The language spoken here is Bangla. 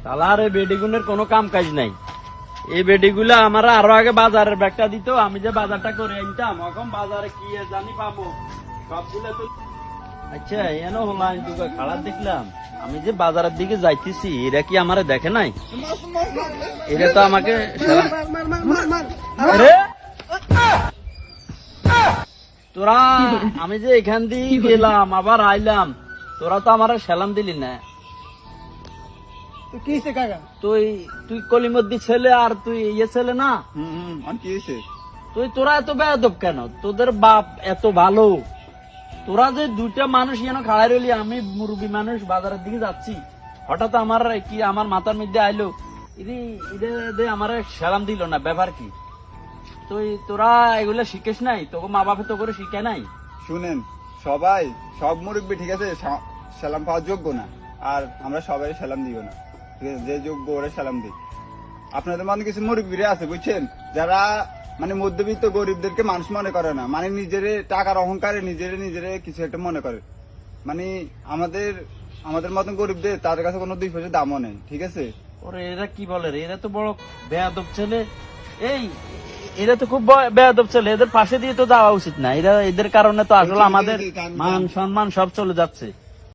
তালার এই বেডিগুনের কোনো কাম কাজ নাই। এই বেডিগুলা আমার আরো আগে বাজারের ব্যাগটা দিত, আমি যে বাজারটা করে আনতাম, এখন বাজারে কি জানি পাবো সবগুলা তো। আচ্ছা এন হলাম দুটো খারাপ দেখলাম, আমি যে বাজারের দিকে যাইতেছি এরা কি আমারে দেখে নাই? এরা তো আমাকে আরে তোরা, আমি যে এখান দিয়ে গেলাম আবার আইলাম, তোরা তো আমার সালাম দিলি না। কি হয়েছে কাকা? তুই তুই কলিমদ্দি ছেলে আর তুই ইয়ে ছেলে না? কি হয়েছে? তোরা এত বেয়াদব কেন? তোদের বাপ এত ভালো, তোরা যে দুইটা মানুষ যেন খাড়াই রইলি, আমি মুরব্বী মানুষ বাজারের দিকে যাচ্ছি, হঠাৎ আমার কি আমার মাথার মধ্যে আইলো, আমার সালাম দিল না, ব্যাপার কি? তোরা এগুলো শিখিস নাই? তোকে মা বাপে তো করে শিখে নাই? শুনেন, সব মুরব্বী ঠিক আছে সালাম পাওয়ার যোগ্য না, আর আমরা সবাই সালাম দিব না, ঠিক আছে? যে যোগ্য ওরা সালাম দিই। আপনাদের মধ্যে কিছু মুরব্বীরা আছে বুঝছেন, যারা মানে মধ্যবিত্ত গরিবদেরকে মানুষ মনে করে না, মানে নিজের টাকার অহংকারে নিজেরে কিছু একটা মনে করে। মানে আমাদের মতন গরিবদের তাদের কাছে কোনো 2 পয়সা দামও নেই, ঠিক আছে? ওরে এরা কি বলে রে, এরা তো বড় বেয়াদব ছেলে। এরা তো খুব বেয়াদব ছেলে, এদের পাশে দিয়ে তো যাওয়া উচিত না। এদের কারণে তো আসলে আমাদের মান সম্মান সব চলে যাচ্ছে।